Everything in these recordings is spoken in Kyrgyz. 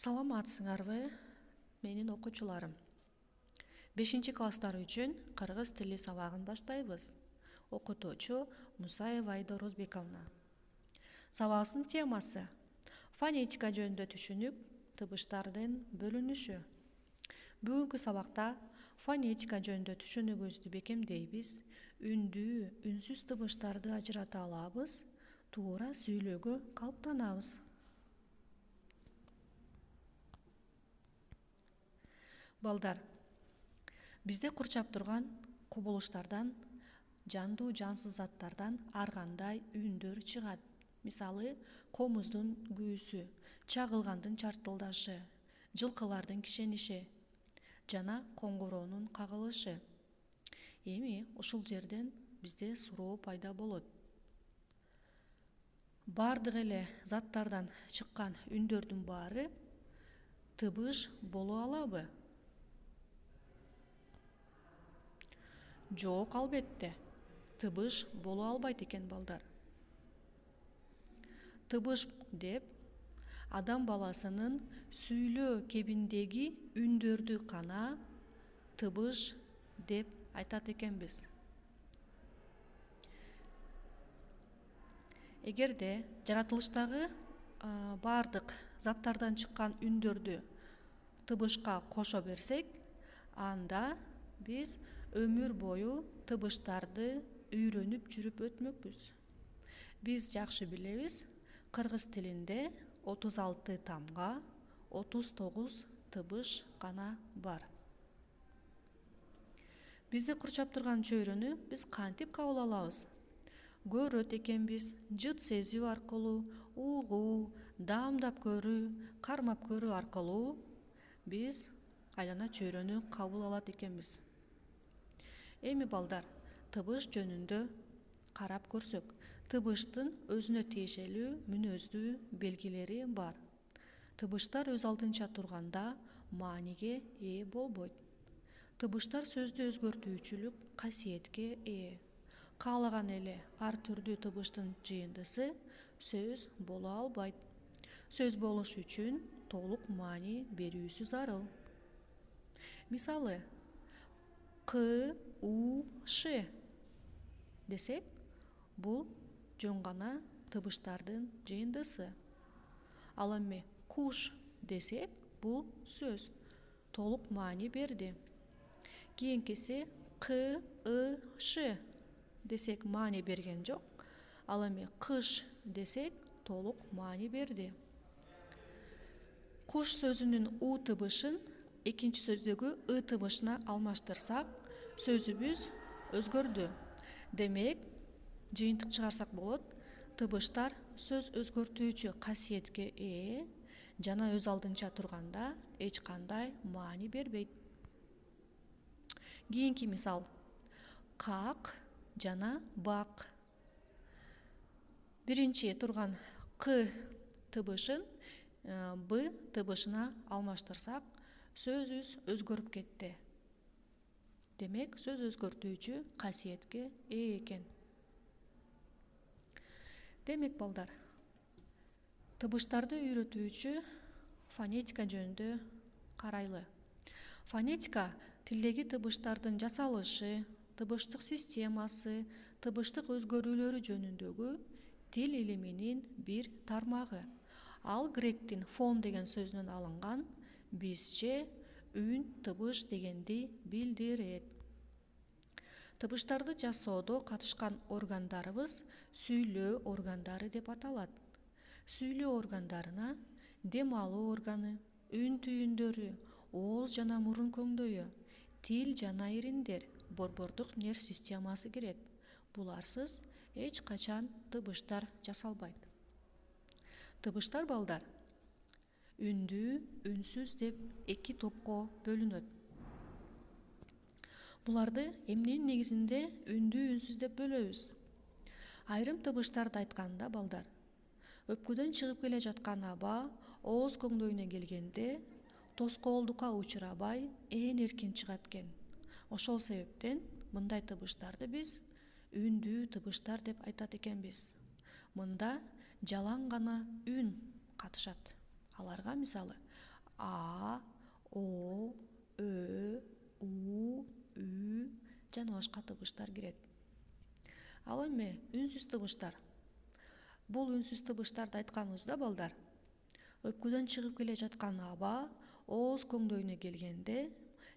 Саламатсыңарбы, менин окуучуларым. 5-класстар үчүн кыргыз тили сабагын баштайбыз. Окутуучу Мусаева Айда Розбековна. Сабагыбыздын темасы фонетика жөнүндө түшүнүк, тыбыштардын бөлүнүшү. Бүгүнкү сабакта фонетика жөнүндө түшүнүгүбүздү бекемдейбиз, үндүү, үнсүз тыбыштарды ажырата алабыз, туура сүйлөөгө калыптанабыз. Балдар, бизде курчап турган кубулуштардан, жандуу жансыз заттардан ар кандай үндөр чыгат. Мисалы, комуздун күүсү, чагылгандын чартылдашы, жылкылардын кишениши жана коңгуроонун кагылышы. Эми ушул жерден бизде суроо пайда болот. Бардык эле заттардан чыккан үндөрдүн баары тыбыш боло алабы? Жок, албетте. Тыбыш боло албайт экен, балдар. Тыбыш деп адам баласынын сүйлөө кебиндеги үндөрдү гана тыбыш деп айтат экенбиз. Эгерде жаратылыштагы бардык заттардан чыккан үндөрдү тыбышка кошо берсек, анда биз өмүр бою тыбыштарды үйрөнүп жүрүп өтмөкпүз. Биз жакшы билебиз, кыргыз тилинде 36 тамга, 39 тыбыш гана бар. Бизди курчап турган чөйрөнү биз кантип кабыл алабыз? Көрөт экенбиз, жыт сезүү аркылуу, угуу, даамдап көрүү, кармап көрүү аркылуу биз айлана чөйрөнү кабыл алат экенбиз. Эми балдар, тыбыш жөнүндө карап көрсөк, тыбыштын өзүнө тиешелүү мүнөздүү белгилери бар. Тыбыштар өз алдынча турганда мааниге ээ болбойт. Тыбыштар сөздү өзгөртүүчүлүк касиетке ээ. Каалаган эле ар түрдүү тыбыштын жыйындысы сөз боло албайт. Сөз болуш үчүн толук маани берүүсү зарыл. Мисалы, К, У, Ш десек, бул жөн гана тыбыштардын жыйындысы. Ал эми куш десек, бул сөз толук маани берди. Кийинкиси К, И, Ш десек, маани берген жок. Ал эми кыш десек, толук маани берди. Куш сөзүнүн У тыбышын экинчи сөздөгү И тыбышына алмаштырсак, сөзүбүз өзгөрдү. Демек, жыйынтык чыгарсак болот, тыбыштар сөз өзгөртүүчү касиетке ээ жана өз алдынча турганда эч кандай маани бербейт. Кийинки мисал: как жана бак. Биринчи турган К тыбышын Б тыбышына алмаштырсак, сөзүбүз өзгөрүп кетти. Демек, сөз өзгөртүүчү касиетке ээ экен. Демек, балдар, тыбыштарды үйрөтүүчү фонетика жөнүндө карайлы. Фонетика тилдеги тыбыштардын жасалышы, тыбыштык системасы, тыбыштык өзгөрүүлөрү жөнүндөгү тил илиминин бир тармагы. Ал гректин фон деген сөзүнөн алынган, бизче үн, тыбыш дегенди билдирет. Тыбыштарды жасоодо катышкан органдарыбыз сүйлөө органдары деп аталат. Сүйлөө органдарына дем алуу органы, үн түйүндөрү, ооз жана мурун көңдөйү, тил жана ириндер, борбордук нерв системасы кирет. Буларсыз эч качан тыбыштар жасалбайт. Тыбыштар, балдар, үндүү, үнсүз деп эки топко бөлүнөт. Буларды эмненин негизинде үндүү, үнсүз деп бөлөбүз? Айрым тыбыштарды айтканда, балдар, өпкөдөн чыгып келе жаткан аба ооз көңдөйүнө келгенде тоскоолдукка учурабай ээн эркин чыгат экен. Ошол себептен мындай тыбыштарды биз үндүү тыбыштар деп айтат экенбиз. Мында жалаң гана үн катышат. Аларга мисалы А, О, Ö, У, Ü жана башка табыштар кирет. Ал эми үнсүз табыштар. Бул үнсүз табыштарды айтканыбызда балдар, өпкөдөн чыгып келе жаткан аба ооз көңдөйүнө келгенде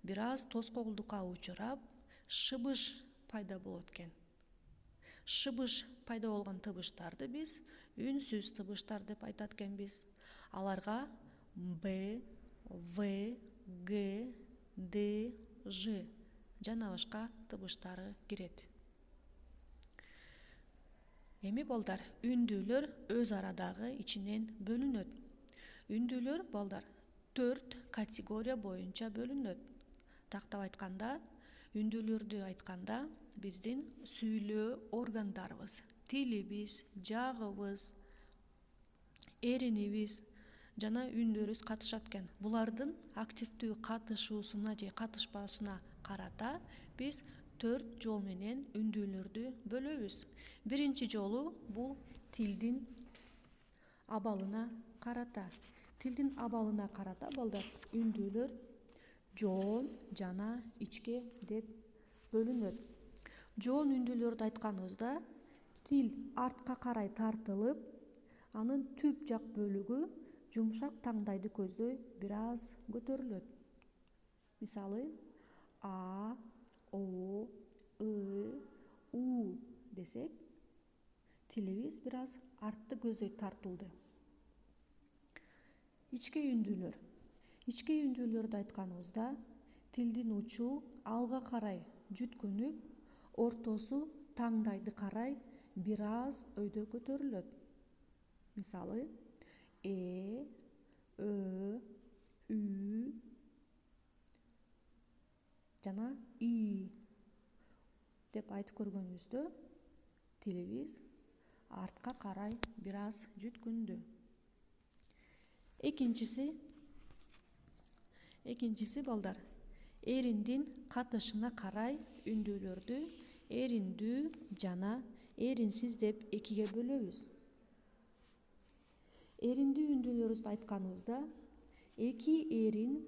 бир аз тоскоолдукка учурап, шыбыш пайда болот экен. Шыбыш пайда болгон табыштарды биз үнсүз табыштар деп айтат экенбиз. Аларга Б, В, Г, Д, Ж жана башка табыштары кирет. Эми балдар, үндүүлөр өз арадагы ичинен бөлүнөт. Үндүүлөр балдар 4 категория боюнча бөлүнөт. Тактап айтканда, үндүүлөрдү айтканда биздин сүйлөө органдарыбыз, тилибиз, жагыбыз, эринибиз жана үндөрүбүз катышат экен. Булардын активдүү катышуусуна же катышпасына карата биз 4 жол менен үндүүлөрдү бөлөбүз. Биринчи жолу бул тилдин абалына карата. Тилдин абалына карата балдар үндүүлөр жоон жана ичке деп бөлүнөт. Жоон үндүүлөрдү айтканыбызда тил артка карай тартылып, анын түп жак бөлүгү жумшак таңдайды көздөй бир аз көтөрүлөт. Мисалы, А, О, И, У десек, тилибиз бир аз артты көздөй тартылды. Ичке үндүүлөр. Ичке үндүүлөрдү айтканыбызда тилдин учу алга карай жүткүнүп, ортосу таңдайды карай бир аз өйдө көтөрүлөт. Мисалы, Э, Ö, Ü жана И деп айтып көргөнүбүздө тилибиз артка карай бир аз жүткүндү. Экинчиси балдар, эриндин катышына карай үндүүлөрдү эриндүү жана эринсиз деп экиге бөлөбүз. Эриндүү үндүүлөрдү айтканыбызда эки эрин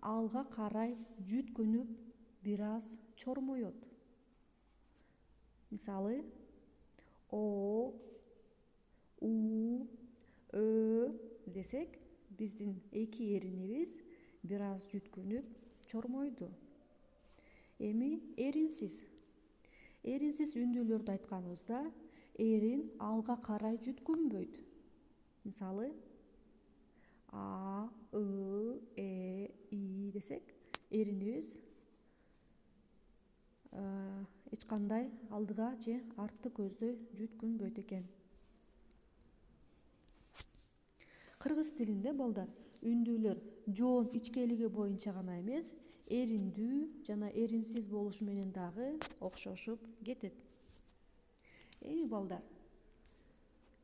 алга карай жүткүнүп бир аз чормоет. Мисалы, О, У, Ö десек, биздин эки эринибиз бир аз жүткүнүп чормойду. Эми эринсиз үндүүлөрдү айтканыбызда эрин алга карай жүткүнбөйт. Мисалы, А, И, Э, И десек, эринибиз эч кандай алдыга же артты көздөй жүткүнбөйт экен. Кыргыз тилинде балдар үндүүлөр жоон ичкелиги боюнча гана эмес, эриндүү жана эринсиз болушу менен дагы окшошуп кетет. Эми балдар,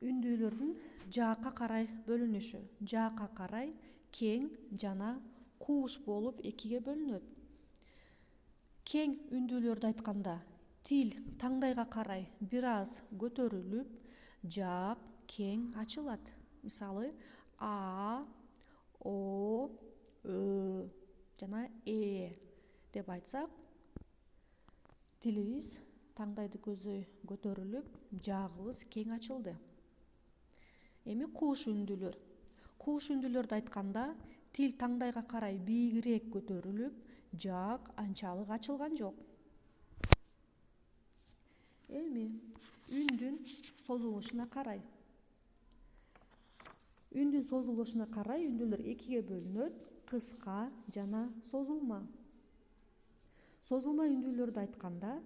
үндүүлөрдүн жаакка карай бөлүнүшү. Жаакка карай кең жана кууш болуп экиге бөлүнөт. Кең үндүүлөрдү айтканда тил таңдайга карай бир аз көтөрүлүп, жаак кең ачылат. Мисалы, А, О, Ö жана Э деп айтсак, тилибиз таңдайды көздөй көтөрүлүп, жаагыбыз кең ачылды. Эми кууш үндүүлөр. Кууш үндүүлөрдү айтканда тил таңдайга карай бийигирээк көтөрүлүп, жаак анчалык ачылган жок. Эми үндүн созулушуна карай. Үндүн созулушуна карай үндүүлөр экиге бөлүнөт: кыска жана созулма. Созулма үндүүлөрдү айтканда,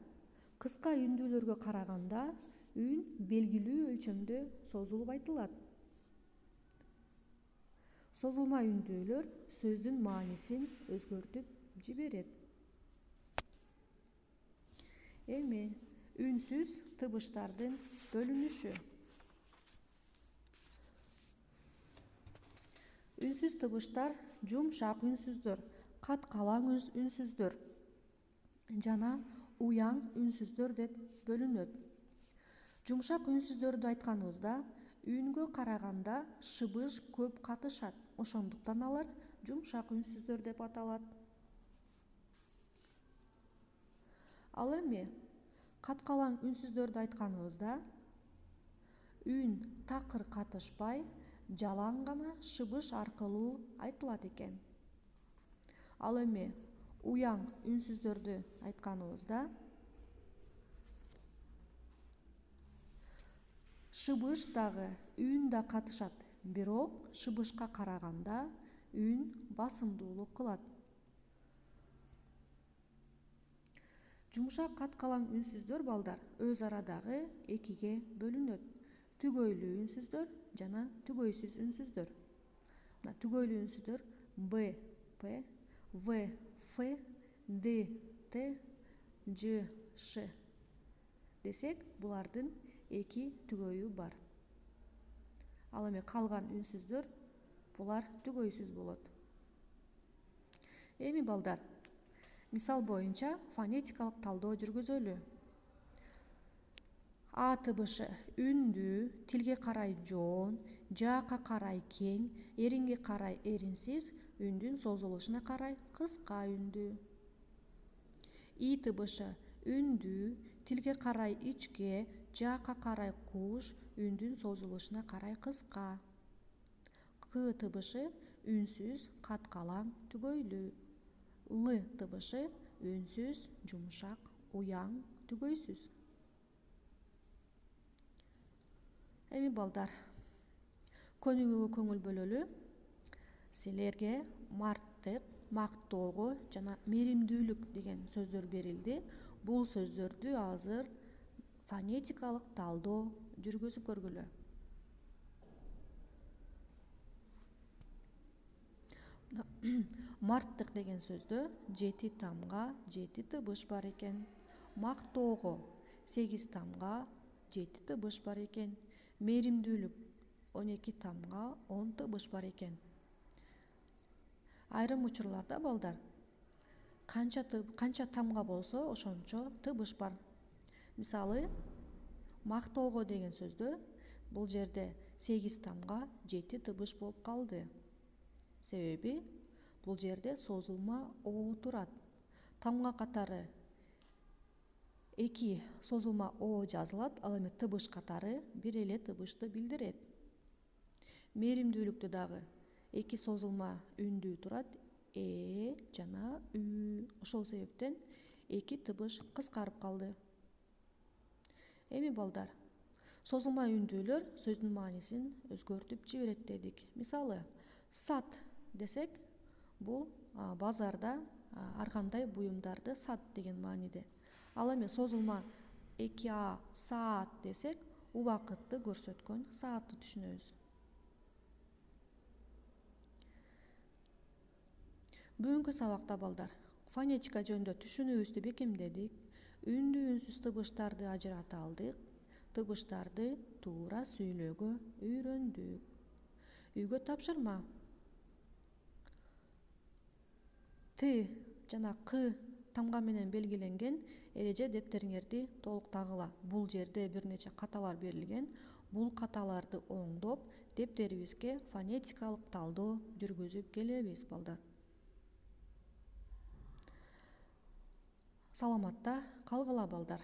кыска үндүүлөргө караганда үн белгилүү өлчөмдө созулуп айтылат. Созулма үндүүлөр сөздүн маанисин өзгөртүп жиберет. Эми үнсүз табыштардын бөлүнүшү. Үнсүз табыштар жумшак үнсүздөр, каткалаң үнсүздөр жана уяң үнсүздөр деп бөлүнөт. Жумшак үнсүздөрдү айтканыбызда үнгө караганда шыбыш көп катышат. ошондуктан алар жумшак үнсүздөр деп аталат. Ал эми каткалаң үнсүздөрдү айтканыбызда үн такыр катышпай, жалаң гана шыбыш аркылуу айтылат экен. Ал эми уяң үнсүздөрдү айтканыбызда шыбыш дагы үн да катышат, бирок шыбышка караганда үн басымдуулук кылат. Жумшак каткалаң үнсүздөр балдар өз ара дагы экиге бөлүнөт. Түгөйлүү үнсүздөр жана түгөйсүз үнсүздөр. Түгөйлүү үнсүздөр Б, П, В, Ф, Д, Т, Ж, Ш десек, булардын эки түгөйү бар. Ал эми калган үнсүздөр булар түгөйсүз болот. Эми балдар, мисал боюнча фонетикалык талдоо жүргүзөлү. А тыбышы үндүү, тилге карай жоон, жаакка карай кең, эринге карай эринсиз, үндүн созулушуна карай кыска үндүү. И тыбышы үндүү, тилге карай ичке, жаакка карай куш, үндүн созулушуна карай кыска. К тыбышы үнсүз, каткалаң, түгөйлүү. Л тыбышы үнсүз, жумшак, уяң, түгөйсүз. Эми балдар, көнүгүүгө көңүл бөлөлү. Силерге марттык, мактоого жана мээримдүүлүк деген сөздөр берилди. Бул сөздөрдү азыр фонетикалык талдоо жүргүзүп көргүлө. Марттык деген сөздө 7 тамга 7 тыбыш бар экен. Мактоого 8 тамга 7 тыбыш бар экен. Мээримдүүлүк 12 тамга 10 тыбыш бар экен. Айрым учурларда балдар канча тамга болсо ошончо тыбыш бар. Мисалы, мактоого деген сөздө бул жерде 8 тамга 7 тыбыш болуп калды. Себеби бул жерде созулма О турат. Тамга катары 2 созулма О жазылат, ал эми тыбыш катары бир эле тыбышты билдирет. Мээримдүүлүктө дагы 2 созулма үндүү турат, Э жана Ү. Ошол себептен 2 тыбыш кыскарып калды. Эми балдар, созулма үндүүлөр сөздүн маанисин өзгөртүп жиберет дедик. Мисалы, сат десек, бул базарда ар кандай буюмдарды сат деген мааниде. Ал эми созулма 2А саат десек, убакытты көрсөткөн саатты түшүнөбүз. Бүгүнкү сабакта балдар фонетика жөнүндө түшүнүүбүздү бекемдедик. Үндүү үнсүз тыбыштарды ажырата алдык. Тыбыштарды туура сүйлөөгө үйрөндүк. Үйгө тапшырма. Т жана К тамга менен белгиленген эреже дептериңерди толук тагыла. Бул жерде бир нече каталар берилген. Бул каталарды оңдоп, дептерибизге фонетикалык талдоо жүргүзүп келебиз балдар. Саламатта калгыла балдар.